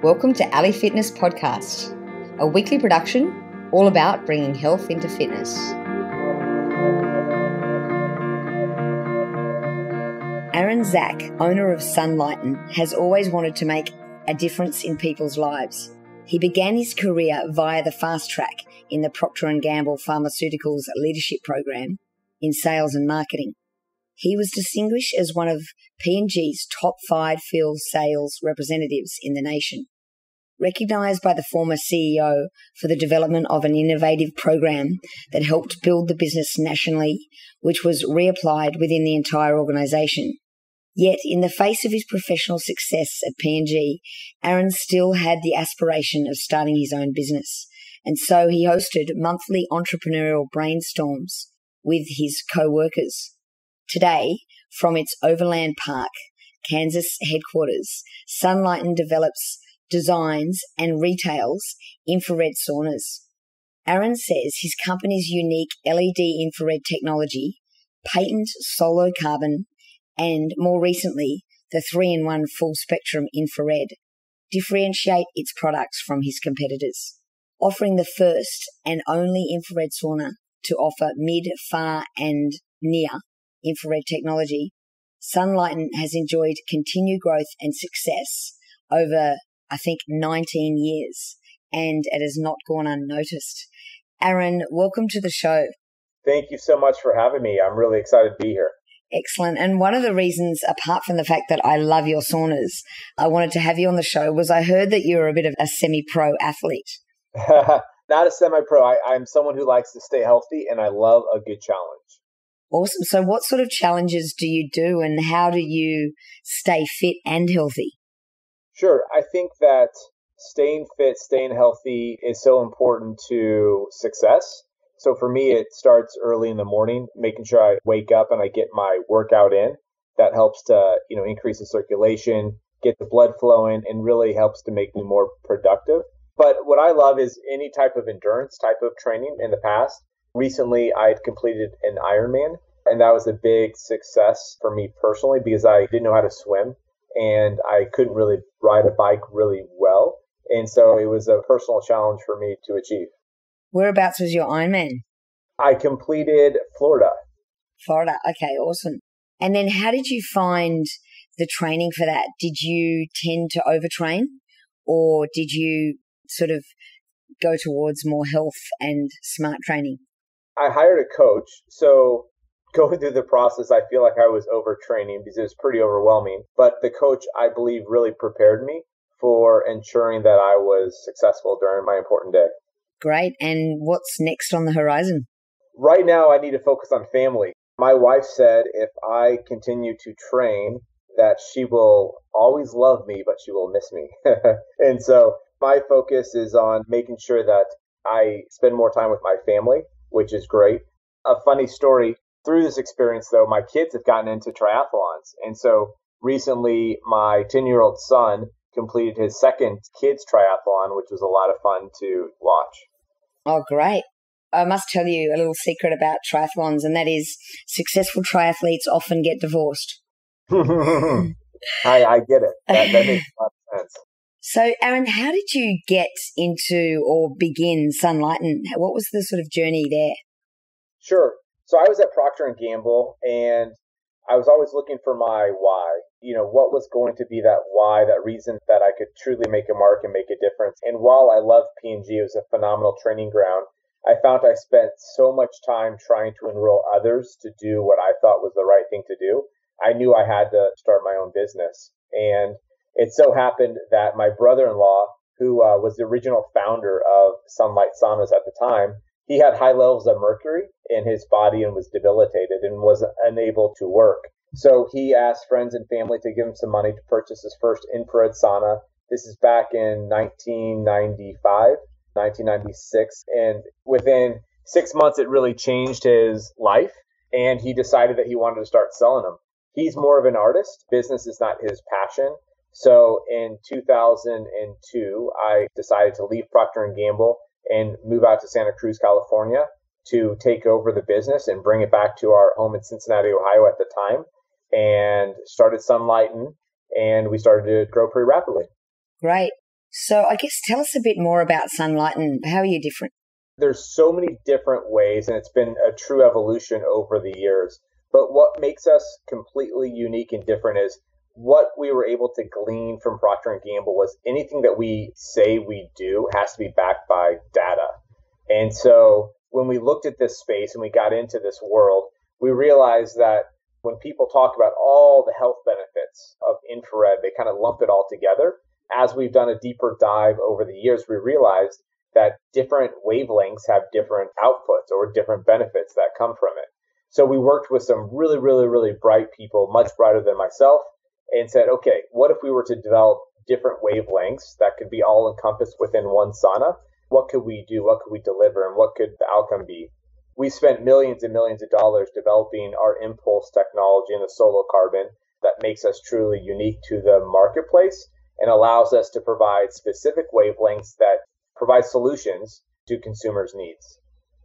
Welcome to Ali Fitness Podcast, a weekly production all about bringing health into fitness. Zack, owner of Sunlighten, has always wanted to make a difference in people's lives. He began his career via the fast track in the Procter & Gamble Pharmaceuticals Leadership Program in sales and marketing. He was distinguished as one of P&G's top 5 field sales representatives in the nation. Recognised by the former CEO for the development of an innovative program that helped build the business nationally, which was reapplied within the entire organisation. Yet, in the face of his professional success at P&G, Aaron still had the aspiration of starting his own business, and so he hosted monthly entrepreneurial brainstorms with his co-workers. Today, from its Overland Park, Kansas headquarters, Sunlighten develops, designs and retails infrared saunas. Aaron says his company's unique LED infrared technology, patent Solocarbon, and more recently, the 3-in-1 full-spectrum infrared, differentiate its products from his competitors. Offering the first and only infrared sauna to offer mid, far and near infrared technology, Sunlighten has enjoyed continued growth and success over, 19 years, and it has not gone unnoticed. Aaron, welcome to the show. Thank you so much for having me. I'm really excited to be here. Excellent. And one of the reasons, apart from the fact that I love your saunas, I wanted to have you on the show was I heard that you're a bit of a semi-pro athlete. Not a semi-pro. I'm someone who likes to stay healthy, and I love a good challenge. Awesome. So what sort of challenges do you do, and how do you stay fit and healthy? Sure. I think that staying fit, staying healthy is so important to success. So for me, it starts early in the morning, making sure I wake up and I get my workout in. That helps to, increase the circulation, get the blood flowing, and really helps to make me more productive. But what I love is any type of endurance type of training in the past. Recently, I had completed an Ironman, and that was a big success for me personally because I didn't know how to swim and I couldn't really ride a bike really well. And so it was a personal challenge for me to achieve. Whereabouts was your Ironman? I completed Florida. Florida. Okay, awesome. And then how did you find the training for that? Did you tend to overtrain, or did you sort of go towards more health and smart training? I hired a coach. So going through the process, I feel like I was overtraining because it was pretty overwhelming. But the coach, I believe, really prepared me for ensuring that I was successful during my important day. Great. And what's next on the horizon? Right now, I need to focus on family. My wife said if I continue to train, that she will always love me, but she will miss me. And so my focus is on making sure that I spend more time with my family, which is great. A funny story, through this experience, though, my kids have gotten into triathlons. And so recently, my 10-year-old son completed his second kids triathlon, which was a lot of fun to watch. Oh, great. I must tell you a little secret about triathlons, and that is successful triathletes often get divorced. I get it. That makes a lot of sense. So, Aaron, how did you get into or begin Sunlighten? What was the sort of journey there? Sure. So I was at Procter & Gamble, and I was always looking for my why. What was going to be that why, that reason that I could truly make a mark and make a difference. And while I loved P&G, it was a phenomenal training ground. I found I spent so much time trying to enroll others to do what I thought was the right thing to do. I knew I had to start my own business. And it so happened that my brother-in-law, who was the original founder of Sunlight Saunas at the time, he had high levels of mercury in his body and was debilitated and was unable to work. So he asked friends and family to give him some money to purchase his first infrared sauna. This is back in 1995, 1996. And within 6 months, it really changed his life. And he decided that he wanted to start selling them. He's more of an artist. Business is not his passion. So in 2002, I decided to leave Procter & Gamble and move out to Santa Cruz, California to take over the business and bring it back to our home in Cincinnati, Ohio at the time, and started Sunlighten, and we started to grow pretty rapidly. Great. So I guess tell us a bit more about Sunlighten. How are you different? There's so many different ways, and it's been a true evolution over the years. But what makes us completely unique and different is what we were able to glean from Procter and Gamble was anything that we say we do has to be backed by data. And so when we looked at this space and we got into this world, we realized that when people talk about all the health benefits of infrared, they kind of lump it all together. As we've done a deeper dive over the years, we realized that different wavelengths have different outputs or different benefits that come from it. So we worked with some really, really, really bright people, much brighter than myself, and said, okay, what if we were to develop different wavelengths that could be all encompassed within one sauna? What could we do? What could we deliver? And what could the outcome be? We spent millions and millions of dollars developing our mPulse technology and the Solocarbon that makes us truly unique to the marketplace and allows us to provide specific wavelengths that provide solutions to consumers' needs.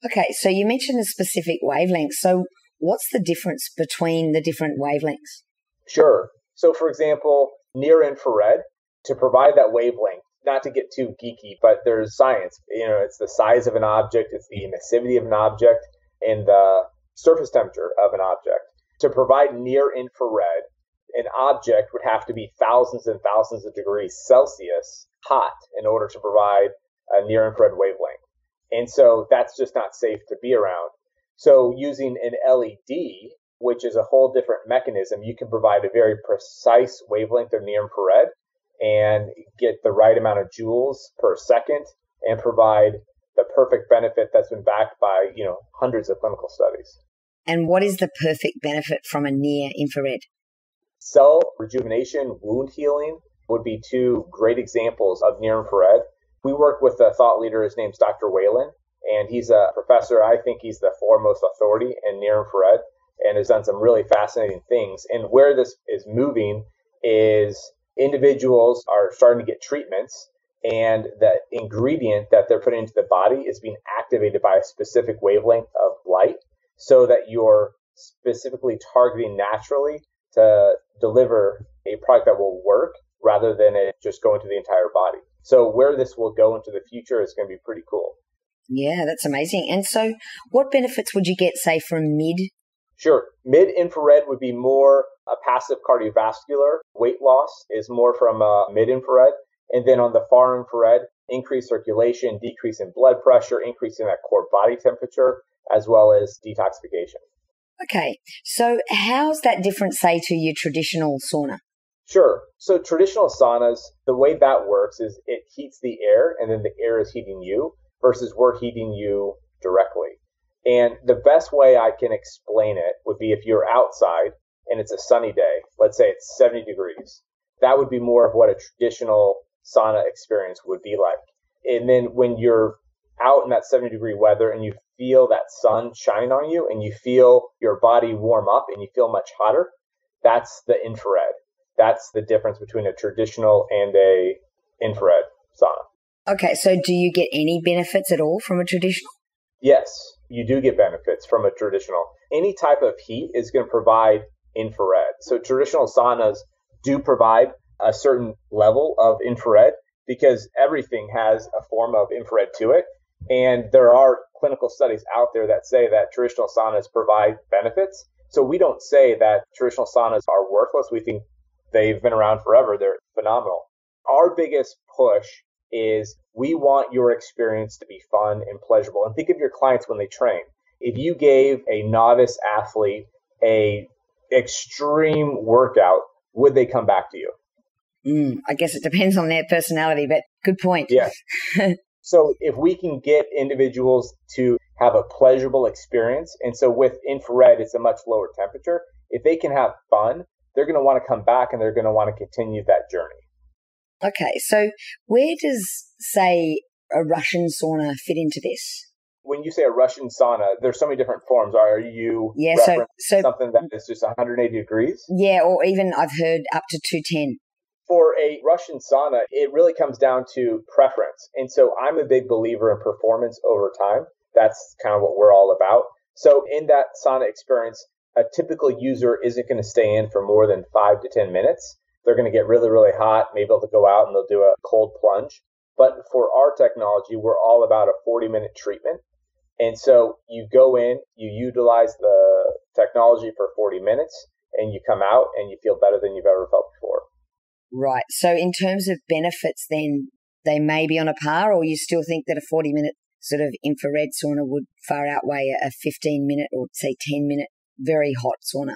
Okay, so you mentioned the specific wavelengths. So what's the difference between the different wavelengths? Sure. So, for example, near infrared, to provide that wavelength, not to get too geeky, but there's science. It's the size of an object, it's the emissivity of an object, and the surface temperature of an object. To provide near infrared, an object would have to be thousands and thousands of degrees Celsius hot in order to provide a near infrared wavelength. And so that's just not safe to be around. So using an LED, which is a whole different mechanism, you can provide a very precise wavelength of near infrared and get the right amount of joules per second and provide the perfect benefit that's been backed by, hundreds of clinical studies. And what is the perfect benefit from a near infrared? Cell rejuvenation, wound healing would be two great examples of near infrared. We work with a thought leader. His name's Dr. Whalen, and he's a professor. I think he's the foremost authority in near infrared and has done some really fascinating things. And where this is moving is individuals are starting to get treatments, and the ingredient that they're putting into the body is being activated by a specific wavelength of light so that you're specifically targeting naturally to deliver a product that will work rather than it just go into the entire body. So where this will go into the future is going to be pretty cool. Yeah, that's amazing. And so what benefits would you get, say, from mid? Sure. Mid-infrared would be more a passive cardiovascular. Weight loss is more from mid-infrared. And then on the far infrared, increased circulation, decrease in blood pressure, increase in that core body temperature, as well as detoxification. Okay. So how's that different, say, to your traditional sauna? Sure. So traditional saunas, the way that works is it heats the air and then the air is heating you versus we're heating you directly. And the best way I can explain it would be if you're outside and it's a sunny day, let's say it's 70 degrees, that would be more of what a traditional sauna experience would be like. And then when you're out in that 70-degree weather and you feel that sun shine on you and you feel your body warm up and you feel much hotter, that's the infrared. That's the difference between a traditional and a infrared sauna. Okay, so do you get any benefits at all from a traditional? Yes, you do get benefits from a traditional. Any type of heat is going to provide infrared. So traditional saunas do provide a certain level of infrared because everything has a form of infrared to it. And there are clinical studies out there that say that traditional saunas provide benefits. So we don't say that traditional saunas are worthless. We think they've been around forever. They're phenomenal. Our biggest push is we want your experience to be fun and pleasurable. And think of your clients when they train. If you gave a novice athlete a extreme workout, would they come back to you? I guess it depends on their personality, but good point. Yeah. So if we can get individuals to have a pleasurable experience, and so with infrared, it's a much lower temperature. If they can have fun, they're going to want to come back and they're going to want to continue that journey. Okay, so where does, say, a Russian sauna fit into this? When you say a Russian sauna, there's so many different forms. Are you referencing something that is just 180 degrees? Yeah, or even I've heard up to 210. For a Russian sauna, it really comes down to preference. And so I'm a big believer in performance over time. That's kind of what we're all about. So in that sauna experience, a typical user isn't going to stay in for more than 5 to 10 minutes. they're going to get really, really hot. Maybe they'll go out and they'll do a cold plunge. But for our technology, we're all about a 40-minute treatment. And so you go in, you utilize the technology for 40 minutes, and you come out and you feel better than you've ever felt before. Right. So in terms of benefits, then they may be on a par, or you still think that a 40-minute sort of infrared sauna would far outweigh a 15-minute or say 10-minute very hot sauna?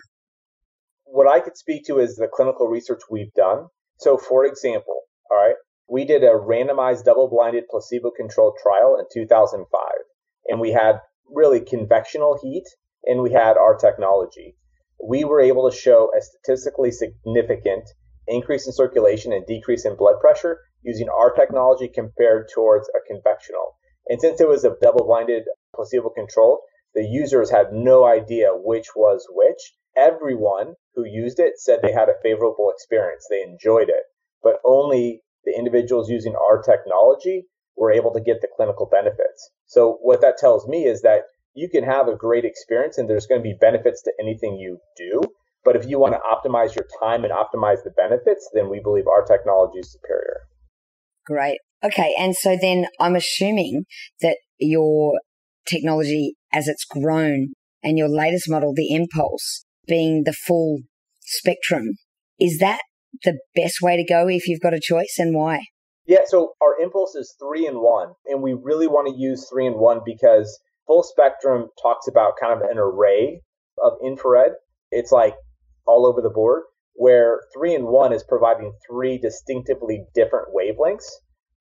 What I could speak to is the clinical research we've done. So for example, all right, we did a randomized double-blinded placebo-controlled trial in 2005, and we had really convectional heat, and we had our technology. We were able to show a statistically significant increase in circulation and decrease in blood pressure using our technology compared towards a convectional. And since it was a double-blinded placebo-controlled, the users had no idea which was which. Everyone who used it said they had a favorable experience. They enjoyed it, but only the individuals using our technology were able to get the clinical benefits. So what that tells me is that you can have a great experience and there's going to be benefits to anything you do. But if you want to optimize your time and optimize the benefits, then we believe our technology is superior. Great. Okay. And so then I'm assuming that your technology, as it's grown, and your latest model, the mPulse, being the full spectrum, is that the best way to go if you've got a choice, and why? Yeah, so our mPulse is 3-in-1, and we really want to use 3-in-1 because full spectrum talks about kind of an array of infrared. It's like all over the board, where 3-in-1 is providing 3 distinctively different wavelengths,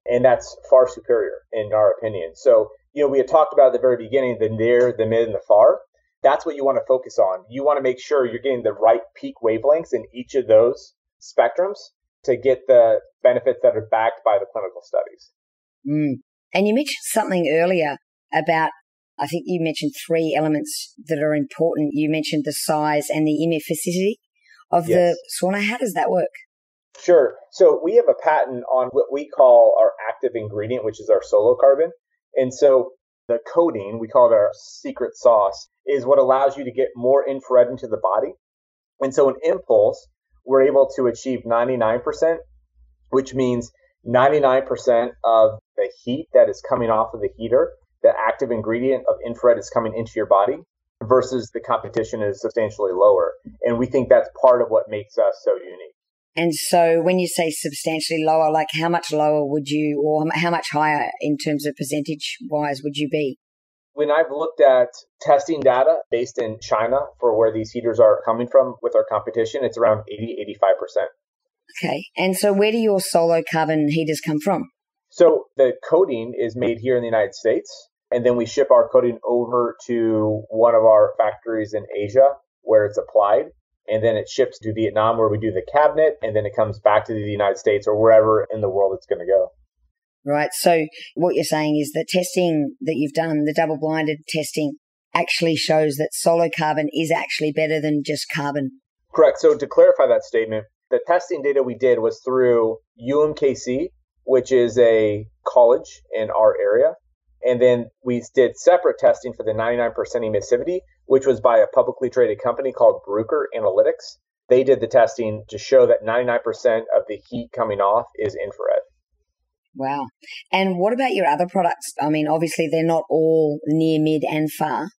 and that's far superior in our opinion. So, we had talked about at the very beginning, the near, the mid, and the far. That's what you want to focus on. You want to make sure you're getting the right peak wavelengths in each of those spectrums to get the benefits that are backed by the clinical studies. And you mentioned something earlier about, I think you mentioned 3 elements that are important. You mentioned the size and the emificity of the sauna. How does that work? Sure. So we have a patent on what we call our active ingredient, which is our Solocarbon. And so the coating, we call it our secret sauce, is what allows you to get more infrared into the body. And so in mPulse, we're able to achieve 99%, which means 99% of the heat that is coming off of the heater, the active ingredient of infrared is coming into your body, versus the competition is substantially lower. And we think that's part of what makes us so unique. And so when you say substantially lower, like how much lower would you, or how much higher in terms of percentage-wise would you be? When I've looked at testing data based in China for where these heaters are coming from with our competition, it's around 80-85%. Okay. And so where do your Solocarbon heaters come from? So the coating is made here in the United States, and then we ship our coating over to one of our factories in Asia where it's applied. And then it ships to Vietnam where we do the cabinet, and then it comes back to the United States or wherever in the world it's going to go. Right. So what you're saying is the testing that you've done, the double-blinded testing, actually shows that Solocarbon is actually better than just carbon. Correct. So to clarify that statement, the testing data we did was through UMKC, which is a college in our area. And then we did separate testing for the 99% emissivity, which was by a publicly traded company called Procter Analytics. They did the testing to show that 99% of the heat coming off is infrared. Wow. And what about your other products? I mean, obviously they're not all near, mid, and far.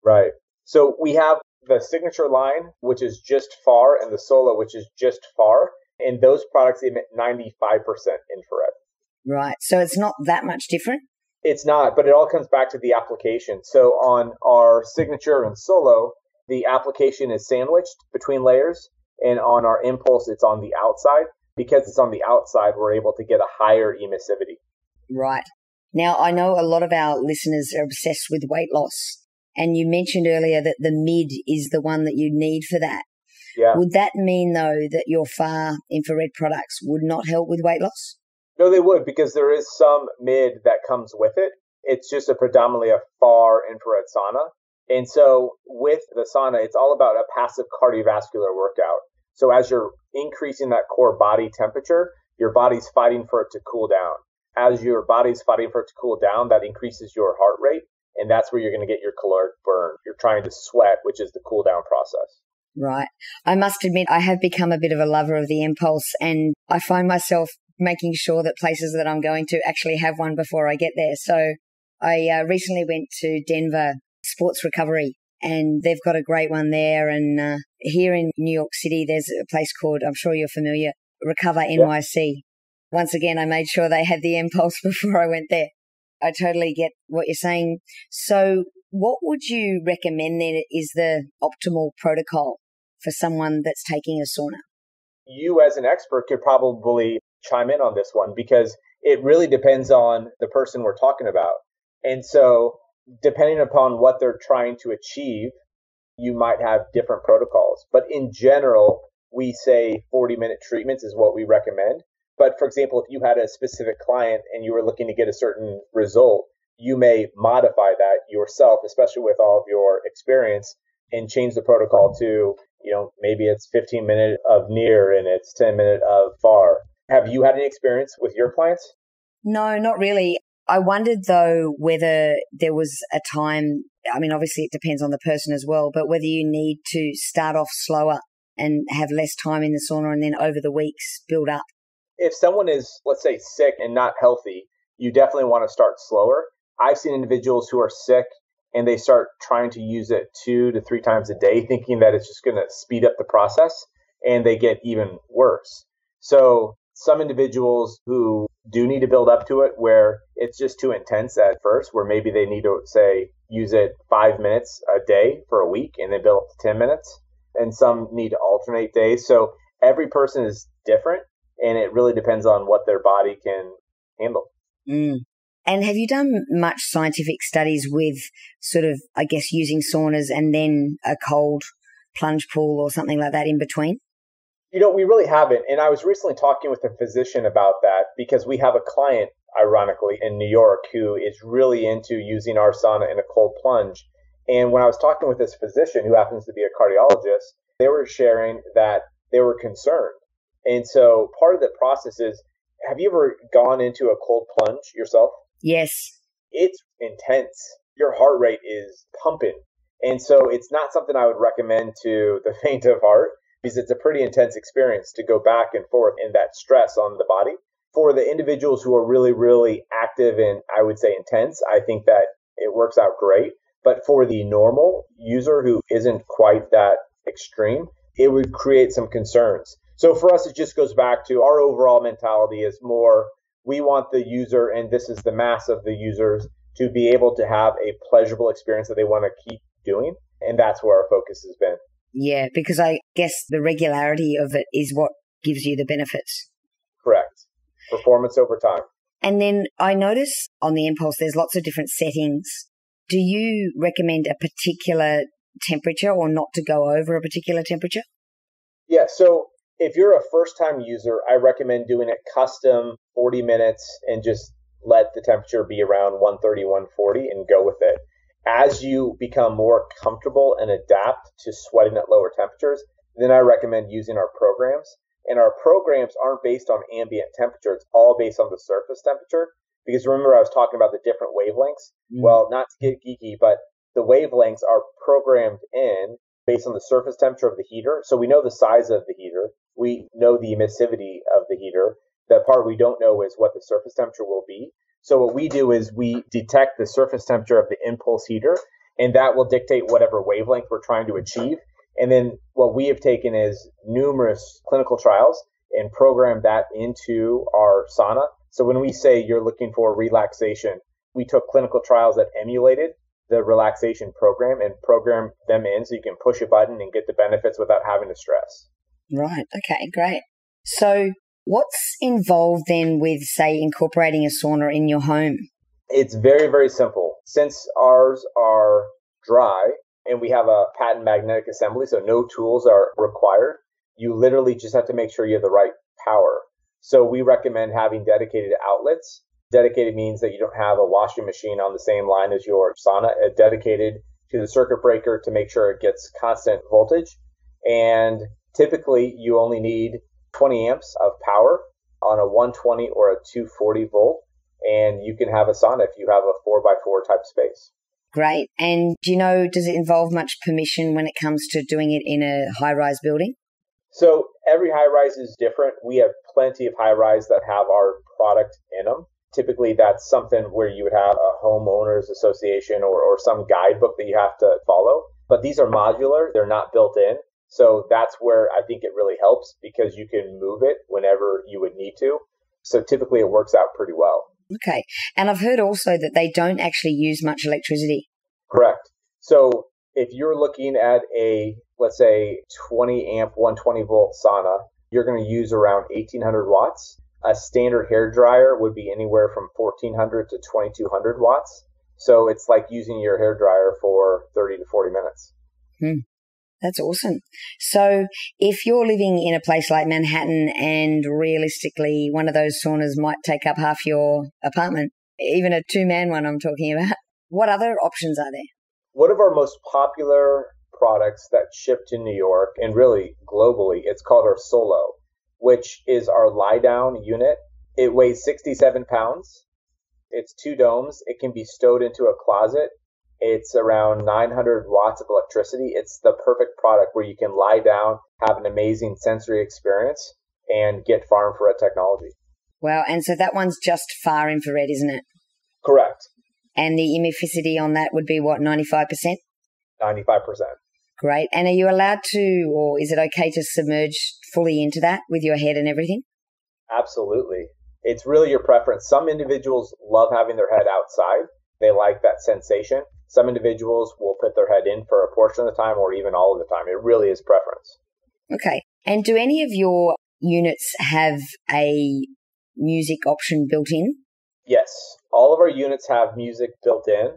Right. So we have the Signature line, which is just far, and the Solo, which is just far. And those products emit 95% infrared. Right. So it's not that much different? It's not, but it all comes back to the application. So on our Signature and Solo, the application is sandwiched between layers. And on our mPulse, it's on the outside. Because it's on the outside, we're able to get a higher emissivity. Right. Now, I know a lot of our listeners are obsessed with weight loss. And you mentioned earlier that the mid is the one that you need for that. Yeah. Would that mean, though, that your far infrared products would not help with weight loss? No, they would, because there is some mid that comes with it. It's just predominantly a far infrared sauna. And so with the sauna, it's all about a passive cardiovascular workout. So as you're increasing that core body temperature, your body's fighting for it to cool down. As your body's fighting for it to cool down, that increases your heart rate. And that's where you're going to get your caloric burn. You're trying to sweat, which is the cool down process. Right. I must admit, I have become a bit of a lover of the mPulse, and I find myself making sure that places that I'm going to actually have one before I get there. So I recently went to Denver Sports Recovery, and they've got a great one there. And here in New York City, there's a place called, I'm sure you're familiar, Recover NYC. Once again, I made sure they had the mPulse before I went there. I totally get what you're saying. So what would you recommend then is the optimal protocol for someone that's taking a sauna? You as an expert could probably chime in on this one because it really depends on the person we're talking about. And so depending upon what they're trying to achieve, you might have different protocols. But in general, we say 40-minute treatments is what we recommend. But for example, if you had a specific client and you were looking to get a certain result, you may modify that yourself, especially with all of your experience, and change the protocol to, maybe it's 15 minutes of near and it's 10 minutes of far. Have you had any experience with your clients? No, not really. I wondered though whether there was a time, I mean, obviously it depends on the person as well, but whether you need to start off slower and have less time in the sauna and then over the weeks build up. If someone is, let's say, sick and not healthy, you definitely want to start slower. I've seen individuals who are sick and they start trying to use it 2 to 3 times a day, thinking that it's just going to speed up the process, and they get even worse. So some individuals who do need to build up to it where it's just too intense at first, where maybe they need to, say, use it 5 minutes a day for a week and then build up to 10 minutes. And some need to alternate days. So every person is different, and it really depends on what their body can handle. And have you done much scientific studies with sort of, I guess, using saunas and then a cold plunge pool or something like that in between? We really haven't. And I was recently talking with a physician about that because we have a client, ironically, in New York who is really into using our sauna in a cold plunge. And when I was talking with this physician, who happens to be a cardiologist, they were sharing that they were concerned. And so part of the process is, have you ever gone into a cold plunge yourself? Yes. It's intense. Your heart rate is pumping. And so it's not something I would recommend to the faint of heart because it's a pretty intense experience to go back and forth in that stress on the body. For the individuals who are really, really active and I would say intense, I think that it works out great. But for the normal user who isn't quite that extreme, it would create some concerns. So for us, it just goes back to our overall mentality is more, we want the user, and this is the mass of the users, to be able to have a pleasurable experience that they want to keep doing. And that's where our focus has been. Yeah, because I guess the regularity of it is what gives you the benefits. Correct. Performance over time. And then I notice on the mPulse, there's lots of different settings. Do you recommend a particular temperature or not to go over a particular temperature? Yeah, so if you're a first-time user, I recommend doing it custom 40 minutes and just let the temperature be around 130, 140 and go with it. As you become more comfortable and adapt to sweating at lower temperatures, then I recommend using our programs. And our programs aren't based on ambient temperature. It's all based on the surface temperature. Because remember, I was talking about the different wavelengths. Well, not to get geeky, but the wavelengths are programmed in based on the surface temperature of the heater. So we know the size of the heater. We know the emissivity of the heater. The part we don't know is what the surface temperature will be. So what we do is we detect the surface temperature of the mPulse heater, and that will dictate whatever wavelength we're trying to achieve. And then what we have taken is numerous clinical trials and programmed that into our sauna. So when we say you're looking for relaxation, we took clinical trials that emulated the relaxation program and programmed them in so you can push a button and get the benefits without having to stress. Right. Okay, great. So what's involved then with, say, incorporating a sauna in your home? It's very, very simple. Since ours are dry and we have a patent magnetic assembly, so no tools are required, you literally just have to make sure you have the right power. So we recommend having dedicated outlets. Dedicated means that you don't have a washing machine on the same line as your sauna. Dedicated to the circuit breaker to make sure it gets constant voltage. And typically you only need 20 amps of power on a 120 or a 240 volt. And you can have a sauna if you have a 4x4 type space. Great. And do you know, does it involve much permission when it comes to doing it in a high-rise building? So every high-rise is different. We have plenty of high-rise that have our product in them. Typically, that's something where you would have a homeowners association or some guidebook that you have to follow. But these are modular. They're not built in. So that's where I think it really helps because you can move it whenever you would need to. So typically it works out pretty well. Okay. And I've heard also that they don't actually use much electricity. Correct. So if you're looking at a, let's say, 20 amp, 120 volt sauna, you're going to use around 1800 watts. A standard hair dryer would be anywhere from 1400 to 2200 watts. So it's like using your hair dryer for 30 to 40 minutes. That's awesome. So if you're living in a place like Manhattan and realistically one of those saunas might take up half your apartment, even a two-man one I'm talking about, what other options are there? One of our most popular products that ship to New York and really globally, it's called our Solo, which is our lie-down unit. It weighs 67 pounds. It's 2 domes. It can be stowed into a closet. It's around 900 watts of electricity. It's the perfect product where you can lie down, have an amazing sensory experience, and get far infrared technology. Wow. And so that one's just far infrared, isn't it? Correct. And the emifficity on that would be what, 95%? 95%. Great. And are you allowed to, or is it okay to submerge fully into that with your head and everything? Absolutely. It's really your preference. Some individuals love having their head outside. They like that sensation. Some individuals will put their head in for a portion of the time or even all of the time. It really is preference. Okay. And do any of your units have a music option built in? Yes. All of our units have music built in.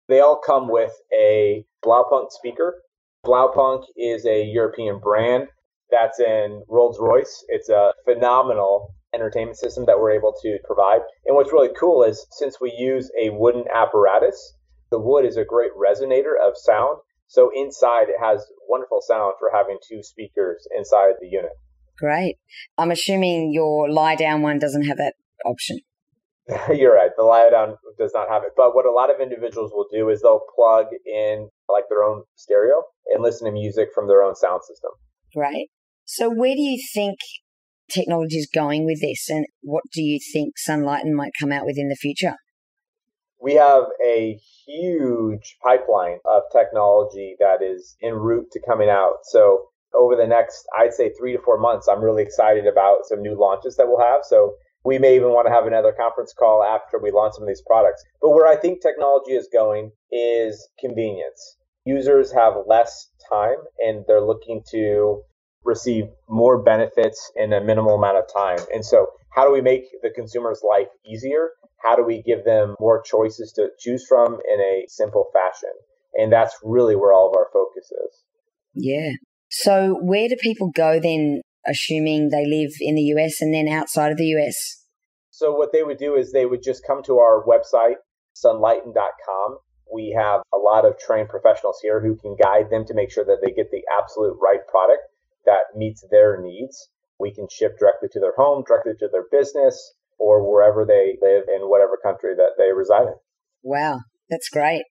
They all come with a Blaupunk speaker. Blaupunk is a European brand that's in Rolls-Royce. It's a phenomenal entertainment system that we're able to provide. And what's really cool is since we use a wooden apparatus, the wood is a great resonator of sound. So inside it has wonderful sound for having 2 speakers inside the unit. Great. I'm assuming your lie down one doesn't have that option. You're right. The lie down does not have it. But what a lot of individuals will do is they'll plug in like their own stereo and listen to music from their own sound system. Great. So where do you think technology is going with this, and what do you think Sunlighten might come out with in the future? We have a huge pipeline of technology that is en route to coming out. So over the next, I'd say 3 to 4 months, I'm really excited about some new launches that we'll have. So we may even want to have another conference call after we launch some of these products. But where I think technology is going is convenience. Users have less time and they're looking to receive more benefits in a minimal amount of time. And so how do we make the consumer's life easier? How do we give them more choices to choose from in a simple fashion? And that's really where all of our focus is. Yeah. So where do people go then, assuming they live in the US and then outside of the US? So what they would do is they would just come to our website, sunlighten.com. We have a lot of trained professionals here who can guide them to make sure that they get the absolute right product that meets their needs. We can ship directly to their home, directly to their business, or wherever they live in whatever country that they reside in. Wow, that's great.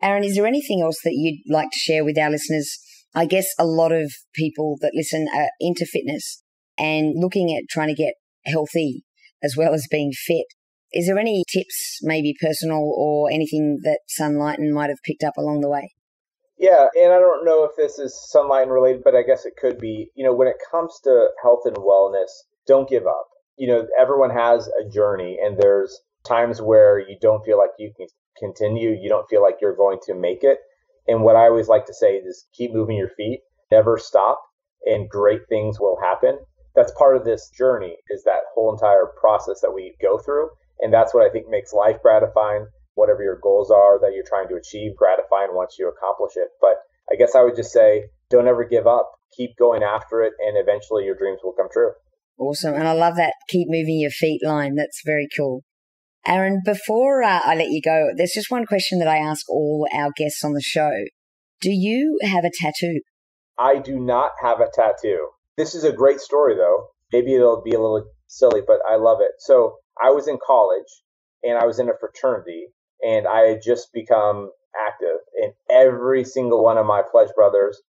Aaron, is there anything else that you'd like to share with our listeners? I guess a lot of people that listen are into fitness and looking at trying to get healthy as well as being fit. Is there any tips, maybe personal or anything that Sunlighten might have picked up along the way? Yeah, and I don't know if this is Sunlighten related, but I guess it could be. When it comes to health and wellness, don't give up. Everyone has a journey, and there's times where you don't feel like you can continue. You don't feel like you're going to make it. And what I always like to say is keep moving your feet, never stop, and great things will happen. That's part of this journey, is that whole entire process that we go through. And that's what I think makes life gratifying. Whatever your goals are that you're trying to achieve, gratifying once you accomplish it. But I guess I would just say, don't ever give up. Keep going after it, and eventually your dreams will come true. Awesome. And I love that keep moving your feet line. That's very cool. Aaron, before I let you go, there's just one question that I ask all our guests on the show. Do you have a tattoo? I do not have a tattoo. This is a great story, though. Maybe it'll be a little silly, but I love it. So I was in college, and I was in a fraternity, and I had just become active. And every single one of my pledge brothers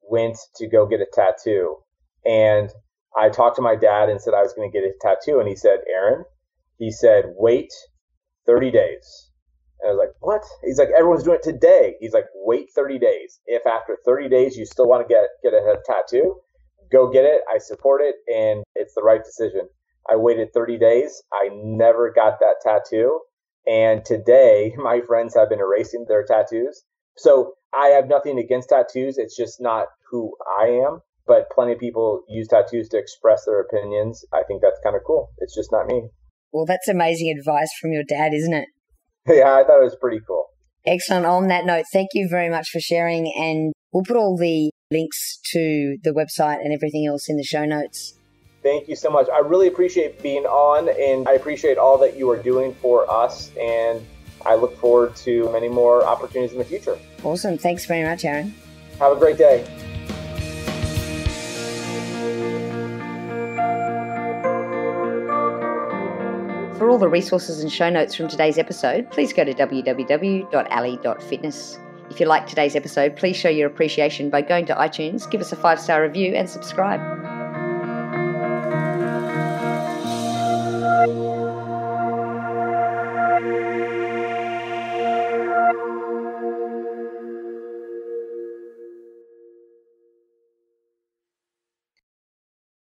went to go get a tattoo. And I talked to my dad and said I was going to get a tattoo. And he said, Aaron, he said, wait 30 days. And I was like, what? He's like, everyone's doing it today. He's like, wait 30 days. If after 30 days you still want to get a tattoo, go get it. I support it. And it's the right decision. I waited 30 days. I never got that tattoo. And today my friends have been erasing their tattoos. So I have nothing against tattoos. It's just not who I am. But plenty of people use tattoos to express their opinions. I think that's kind of cool. It's just not me. Well, that's amazing advice from your dad, isn't it? Yeah, I thought it was pretty cool. Excellent. On that note, thank you very much for sharing. And we'll put all the links to the website and everything else in the show notes. Thank you so much. I really appreciate being on, and I appreciate all that you are doing for us. And I look forward to many more opportunities in the future. Awesome. Thanks very much, Aaron. Have a great day. For all the resources and show notes from today's episode, please go to www.ally.fitness. If you liked today's episode, please show your appreciation by going to iTunes, give us a 5-star review and subscribe.